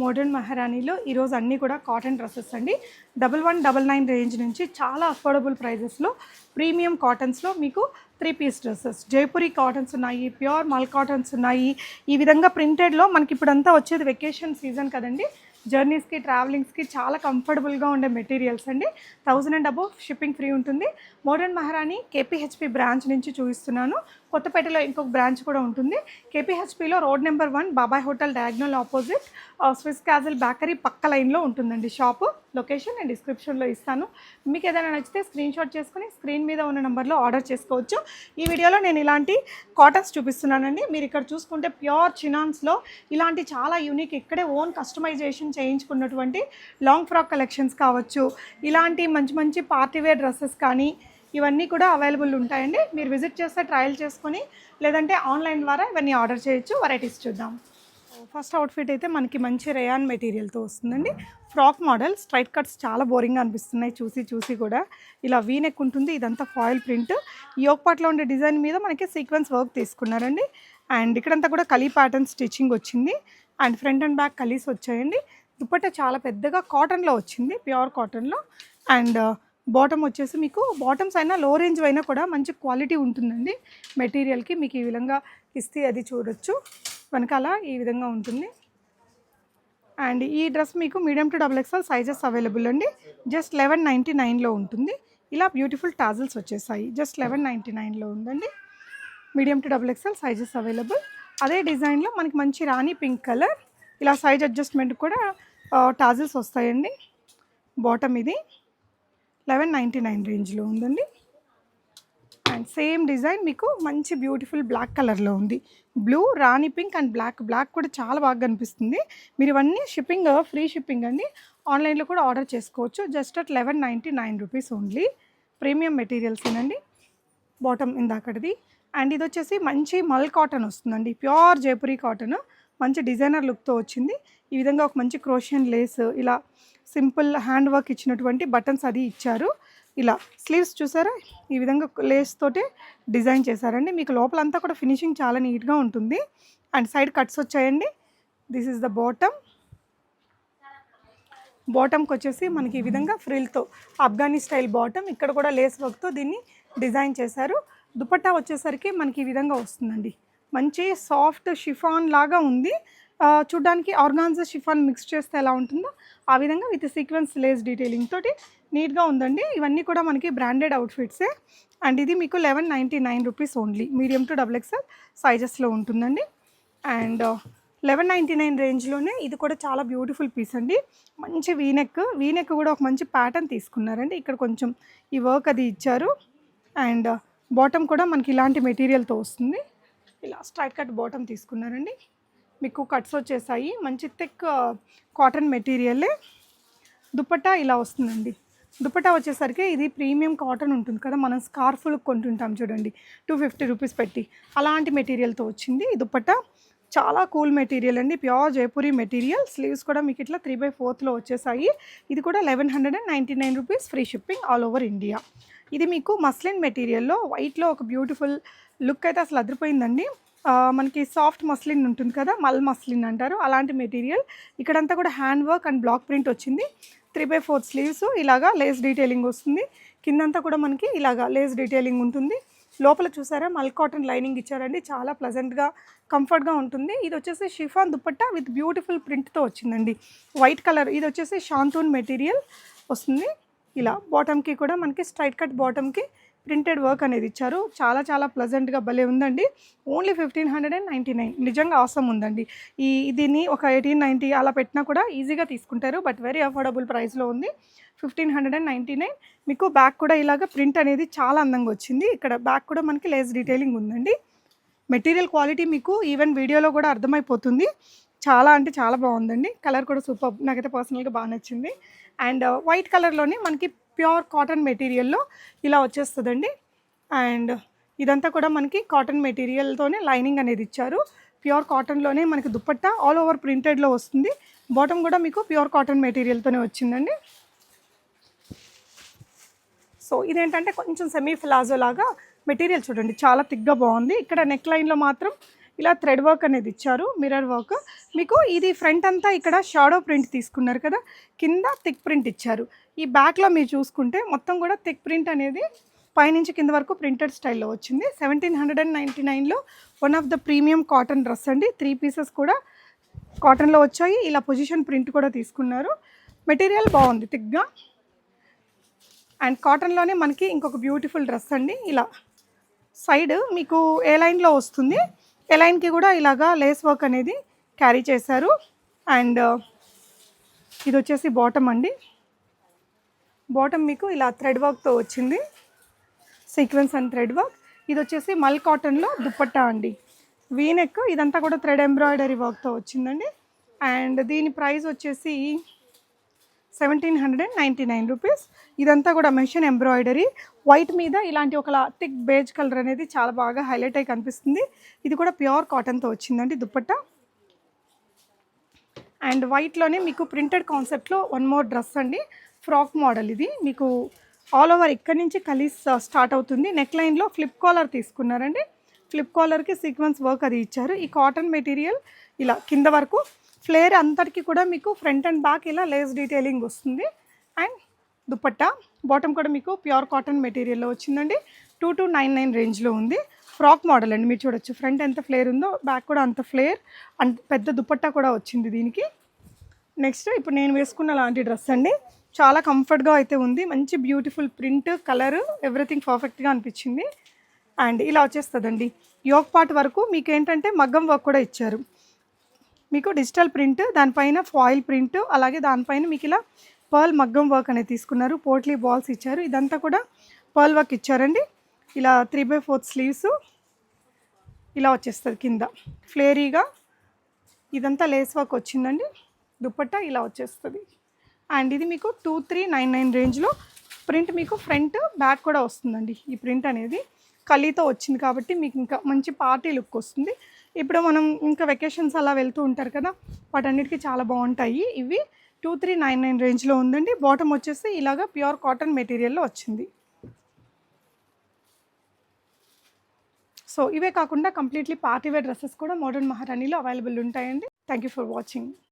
Modern మహారాణిలో ఈరోజు అన్నీ కూడా కాటన్ డ్రెస్సెస్ అండి. 1199 రేంజ్ నుంచి చాలా అఫోర్డబుల్ ప్రైజెస్లో ప్రీమియం కాటన్స్లో మీకు 3 పీస్ డ్రెస్సెస్, జైపురి కాటన్స్ ఉన్నాయి, ప్యూర్ మల్ కాటన్స్ ఉన్నాయి. ఈ విధంగా ప్రింటెడ్లో మనకి ఇప్పుడంతా వచ్చేది వెకేషన్ సీజన్ కదండి. జర్నీస్కి, ట్రావెలింగ్స్కి చాలా కంఫర్టబుల్గా ఉండే మెటీరియల్స్ అండి. 1000 అండ్ అబోవ్ షిప్పింగ్ ఫ్రీ ఉంటుంది. మోడర్న్ మహారాణి కేపీహెచ్పి బ్రాంచ్ నుంచి చూపిస్తున్నాను. కొత్తపేటలో ఇంకొక బ్రాంచ్ కూడా ఉంటుంది. కేపీహెచ్పిలో రోడ్ నెంబర్ 1 బాబాయ్ hotel diagonal opposite Swiss castle bakery పక్క లైన్లో ఉంటుందండి షాపు. లొకేషన్ నేను డిస్క్రిప్షన్లో ఇస్తాను. మీకు ఏదైనా నచ్చితే స్క్రీన్ షాట్ చేసుకుని స్క్రీన్ మీద ఉన్న నెంబర్లో ఆర్డర్ చేసుకోవచ్చు. ఈ వీడియోలో నేను ఇలాంటి కాటన్స్ చూపిస్తున్నానండి. మీరు ఇక్కడ చూసుకుంటే ప్యూర్ చినాన్స్లో ఇలాంటి చాలా యూనిక్, ఇక్కడే ఓన్ కస్టమైజేషన్ చేయించుకున్నటువంటి లాంగ్ ఫ్రాక్ కలెక్షన్స్ కావచ్చు, ఇలాంటి మంచి మంచి పార్టీవేర్ డ్రెస్సెస్ కానీ ఇవన్నీ కూడా అవైలబుల్ ఉంటాయండి. మీరు విజిట్ చేస్తే ట్రయల్ చేసుకొని లేదంటే ఆన్లైన్ ద్వారా ఇవన్నీ ఆర్డర్ చేయొచ్చు. వెరైటీస్ చూద్దాం. ఫస్ట్ అవుట్ఫిట్ అయితే మనకి మంచి రేయాన్ మెటీరియల్తో వస్తుందండి. ఫ్రాక్ మోడల్, స్ట్రైట్ కట్స్ చాలా బోరింగ్గా అనిపిస్తున్నాయి చూసి కూడా. ఇలా వీనెక్ ఉంటుంది, ఇదంతా ఫాయిల్ ప్రింట్. యోక్ పార్ట్లో ఉండే డిజైన్ మీద మనకి సీక్వెన్స్ వర్క్ తీసుకున్నారండి. అండ్ ఇక్కడంతా కూడా కలీ ప్యాటర్న్ స్టిచ్చింగ్ వచ్చింది. అండ్ ఫ్రంట్ అండ్ బ్యాక్ కలీస్ వచ్చాయండి. దుపట్టా చాలా పెద్దగా కాటన్లో వచ్చింది, ప్యూర్ కాటన్లో. అండ్ బాటమ్ వచ్చేసి మీకు బాటమ్స్ అయినా లో రేంజ్ అయినా కూడా మంచి క్వాలిటీ ఉంటుందండి మెటీరియల్కి. మీకు ఈ విధంగా ఇస్తే అది చూడొచ్చు, వెనకాల ఈ విధంగా ఉంటుంది. అండ్ ఈ డ్రెస్ మీకు medium to XXL sizes available అండి. జస్ట్ 1199లో ఉంటుంది. ఇలా బ్యూటిఫుల్ టాజిల్స్ వచ్చేసాయి. జస్ట్ 1199లో ఉందండి. Medium to XXL sizes available. అదే డిజైన్లో మనకి మంచి రాణి పింక్ కలర్, ఇలా సైజ్ అడ్జస్ట్మెంట్ కూడా టాజిల్స్ వస్తాయండి. బాటమ్ ఇది 1199 రేంజ్లో ఉందండి. అండ్ సేమ్ డిజైన్ మీకు మంచి బ్యూటిఫుల్ బ్లాక్ కలర్లో ఉంది. Blue, rani pink and black కూడా చాలా బాగా కనిపిస్తుంది. మీరు ఇవన్నీ షిప్పింగ్ ఫ్రీ షిప్పింగ్ అండి. ఆన్లైన్లో కూడా ఆర్డర్ చేసుకోవచ్చు. Just at 1199 rupees only. Premium materials ఏనండి. బాటమ్ ఇందాకటిది. అండ్ ఇది వచ్చేసి మంచి మల్ కాటన్ వస్తుందండి, ప్యూర్ జైపురి కాటన్. మంచి డిజైనర్ లుక్తో వచ్చింది. ఈ విధంగా ఒక మంచి క్రోషియన్ లేస్, ఇలా సింపుల్ హ్యాండ్ వర్క్ ఇచ్చినటువంటి బటన్స్ అది ఇచ్చారు. ఇలా స్లీవ్స్ చూసారా, ఈ విధంగా లేస్ తోటి డిజైన్ చేశారండి. మీకు లోపలంతా కూడా ఫినిషింగ్ చాలా నీట్గా ఉంటుంది. అండ్ సైడ్ కట్స్ వచ్చాయండి. This is the bottom. బాటమ్కి వచ్చేసి మనకి ఈ విధంగా ఫ్రిల్తో ఆఫ్ఘనీ స్టైల్ బాటమ్, ఇక్కడ కూడా లేస్ వర్క్తో దీన్ని డిజైన్ చేశారు. దుపట్టా వచ్చేసరికి మనకి ఈ విధంగా వస్తుందండి. మంచి సాఫ్ట్ షిఫాన్ లాగా ఉంది. చూడ్డానికి ఆర్గాన్జా షిఫాన్ మిక్స్ చేస్తే ఎలా ఉంటుందో ఆ విధంగా విత్ సీక్వెన్స్ లేస్ డీటెయిలింగ్ తోటి నీట్గా ఉందండి. ఇవన్నీ కూడా మనకి బ్రాండెడ్ అవుట్ఫిట్సే. అండ్ ఇది మీకు 1199 rupees only. Medium to XXL సైజెస్లో ఉంటుందండి. అండ్ 1199 రేంజ్లోనే ఇది కూడా చాలా బ్యూటిఫుల్ పీస్ అండి. మంచి వీనెక్ కూడా ఒక మంచి ప్యాటర్న్ తీసుకున్నారండి. ఇక్కడ కొంచెం ఈ వర్క్ అది ఇచ్చారు. అండ్ బాటమ్ కూడా మనకి ఇలాంటి మెటీరియల్తో వస్తుంది. ఇలా స్ట్రైట్ కట్ బాటమ్ తీసుకున్నారండి. మీకు కట్స్ వచ్చేసాయి. మంచి థిక్ కాటన్ మెటీరియలే. దుపట్టా ఇలా వస్తుందండి. దుపట్టా వచ్చేసరికి ఇది ప్రీమియం కాటన్ ఉంటుంది కదా, మనం స్కార్ఫ్లు కొంటుంటాం చూడండి 250 రూపీస్ పెట్టి, అలాంటి మెటీరియల్తో వచ్చింది ఈ దుపట్టా. చాలా కూల్ మెటీరియల్ అండి, ప్యూర్ జైపురి మెటీరియల్. స్లీవ్స్ కూడా మీకు ఇట్లా 3/4లో వచ్చేసాయి. ఇది కూడా 1199 rupees, free shipping all over India. ఇది మీకు మస్లిన్ మెటీరియల్లో వైట్లో ఒక బ్యూటిఫుల్ లుక్ అయితే అసలు అదిరిపోయిందండి. మనకి సాఫ్ట్ మస్లిన్ ఉంటుంది కదా, మల్ మస్లిన్ అంటారు, అలాంటి మెటీరియల్. ఇక్కడంతా కూడా hand work and black print వచ్చింది. 3/4 స్లీవ్స్, ఇలాగా లేస్ డీటెయిలింగ్ వస్తుంది. కిందంతా కూడా మనకి ఇలాగా లేస్ డీటెయిలింగ్ ఉంటుంది. లోపల చూసారా మల్ కాటన్ లైనింగ్ ఇచ్చారండి. చాలా ప్లెజెంట్గా, కంఫర్ట్గా ఉంటుంది. ఇది వచ్చేసి షిఫాన్ దుపట్టా విత్ బ్యూటిఫుల్ ప్రింట్తో వచ్చిందండి. White colour. ఇది వచ్చేసి షాంతూన్ మెటీరియల్ వస్తుంది. ఇలా బాటమ్కి కూడా మనకి స్ట్రైట్ కట్ బాటమ్కి ప్రింటెడ్ వర్క్ అనేది ఇచ్చారు. చాలా ప్లెజెంట్గా భలే ఉందండి. ఓన్లీ 1599. నిజంగా అవసరం ఉందండి. దీన్ని ఒక 1890 అలా పెట్టినా కూడా ఈజీగా తీసుకుంటారు. బట్ వెరీ అఫోర్డబుల్ ప్రైస్లో ఉంది. 1599. మీకు బ్యాక్ కూడా ఇలాగ ప్రింట్ అనేది చాలా అందంగా వచ్చింది. ఇక్కడ బ్యాక్ కూడా మనకి లేస్ డీటెయిలింగ్ ఉందండి. మెటీరియల్ క్వాలిటీ మీకు ఈవెన్ వీడియోలో కూడా అర్థమైపోతుంది. చాలా అంటే చాలా బాగుందండి. కలర్ కూడా సూపర్, నాకైతే పర్సనల్గా బాగా నచ్చింది. అండ్ వైట్ కలర్లోనే మనకి ప్యూర్ కాటన్ మెటీరియల్లో ఇలా వచ్చేస్తుందండి. అండ్ ఇదంతా కూడా మనకి కాటన్ మెటీరియల్తోనే లైనింగ్ అనేది ఇచ్చారు. ప్యూర్ కాటన్లోనే మనకి దుపట్టా ఆల్ ఓవర్ ప్రింటెడ్లో వస్తుంది. బాటమ్ కూడా మీకు ప్యూర్ కాటన్ మెటీరియల్తోనే వచ్చిందండి. సో ఇదేంటంటే కొంచెం సెమీ ప్లాజో లాగా మెటీరియల్ చూడండి, చాలా థిక్గా బాగుంది. ఇక్కడ నెక్ లైన్లో మాత్రం ఇలా థ్రెడ్ వర్క్ అనేది ఇచ్చారు, మిర్రర్ వర్క్. మీకు ఇది ఫ్రంట్ అంతా ఇక్కడ షాడో ప్రింట్ తీసుకున్నారు కదా, కింద థిక్ ప్రింట్ ఇచ్చారు. ఈ బ్యాక్లో మీరు చూసుకుంటే మొత్తం కూడా థిక్ ప్రింట్ అనేది పైనుంచి కింద వరకు ప్రింటెడ్ స్టైల్లో వచ్చింది. 1799లో one of the premium cotton dress అండి. 3 పీసెస్ కూడా కాటన్లో వచ్చాయి. ఇలా పొజిషన్ ప్రింట్ కూడా తీసుకున్నారు. మెటీరియల్ బాగుంది థిక్గా. అండ్ కాటన్లోనే మనకి ఇంకొక బ్యూటిఫుల్ డ్రెస్ అండి. ఇలా సైడ్ మీకు ఏ లైన్లో వస్తుంది, ఏ లైన్కి కూడా ఇలాగా లేస్ వర్క్ అనేది క్యారీ చేశారు. అండ్ ఇది వచ్చేసి బాటమ్ అండి. బాటమ్ మీకు ఇలా థ్రెడ్ వర్క్తో వచ్చింది, సీక్వెన్స్ అండ్ థ్రెడ్ వర్క్. ఇది వచ్చేసి మల్ కాటన్లో దుప్పట్టా అండి, వీనెక్. ఇదంతా కూడా థ్రెడ్ ఎంబ్రాయిడరీ వర్క్తో వచ్చిందండి. అండ్ దీని ప్రైస్ వచ్చేసి 1799 రూపీస్. ఇదంతా కూడా మెషిన్ ఎంబ్రాయిడరీ, వైట్ మీద ఇలాంటి ఒక థిక్ బేజ్ కలర్ అనేది చాలా బాగా హైలైట్ అయి కనిపిస్తుంది. ఇది కూడా ప్యూర్ కాటన్తో వచ్చిందండి దుప్పట్టా. అండ్ వైట్లోనే మీకు ప్రింటెడ్ కాన్సెప్ట్లో వన్ మోర్ డ్రెస్ అండి, ఫ్రాక్ మోడల్. ఇది మీకు ఆల్ ఓవర్ ఇక్కడ నుంచి కలీస్ స్టార్ట్ అవుతుంది. నెక్ లైన్లో ఫ్లిప్ కాలర్ తీసుకున్నారండి. ఫ్లిప్ కాలర్కి సీక్వెన్స్ వర్క్ అది ఇచ్చారు. ఈ కాటన్ మెటీరియల్ ఇలా కింద వరకు ఫ్లేర్ అంతటికి కూడా మీకు ఫ్రంట్ అండ్ బ్యాక్ ఇలా లేస్ డీటెయిలింగ్ వస్తుంది. అండ్ దుపట్టా బాటమ్ కూడా మీకు ప్యూర్ కాటన్ మెటీరియల్లో వచ్చిందండి. 2299 రేంజ్లో ఉంది. ఫ్రాక్ మోడల్ అండి, మీరు చూడొచ్చు ఫ్రంట్ ఎంత ఫ్లేర్ ఉందో, బ్యాక్ కూడా అంత ఫ్లేర్ అండ్ పెద్ద దుపట్టా కూడా వచ్చింది దీనికి. నెక్స్ట్ ఇప్పుడు నేను వేసుకున్న లాంటి డ్రెస్ అండి, చాలా కంఫర్ట్గా అయితే ఉంది. మంచి బ్యూటిఫుల్ ప్రింట్, కలర్, ఎవ్రీథింగ్ పర్ఫెక్ట్గా అనిపించింది. అండ్ ఇలా వచ్చేస్తుందండి. యోక్ పార్ట్ వరకు మీకు ఏంటంటే మగ్గం వర్క్ కూడా ఇచ్చారు. మీకు డిజిటల్ ప్రింట్, దానిపైన ఫాయిల్ ప్రింట్, అలాగే దానిపైన మీకు ఇలా పర్ల్ మగ్గం వర్క్ అనేది తీసుకున్నారు. పోట్లీ బాల్స్ ఇచ్చారు. ఇదంతా కూడా పర్ల్ వర్క్ ఇచ్చారండి. ఇలా 3/4 స్లీవ్స్ ఇలా వచ్చేస్తుంది కింద ఫ్లేరీగా. ఇదంతా లేస్ వర్క్ వచ్చిందండి. దుపట్టా ఇలా వచ్చేస్తుంది. అండ్ ఇది మీకు 2399 రేంజ్లో. ప్రింట్ మీకు ఫ్రంట్ బ్యాక్ కూడా వస్తుందండి. ఈ ప్రింట్ అనేది కలీతో వచ్చింది కాబట్టి మీకు ఇంకా మంచి పార్టీ లుక్ వస్తుంది. ఇప్పుడు మనం ఇంకా వెకేషన్స్ అలా వెళ్తూ ఉంటారు కదా, వాటన్నిటికీ చాలా బాగుంటాయి ఇవి. 2399 రేంజ్లో ఉందండి. బాటమ్ వచ్చేసి ఇలాగా ప్యూర్ కాటన్ మెటీరియల్లో వచ్చింది. సో ఇవే కాకుండా కంప్లీట్లీ పార్టీ వేర్ డ్రెస్సెస్ కూడా మోడర్న్ మహారాణిలో అవైలబుల్ ఉంటాయండి. Thank you for watching.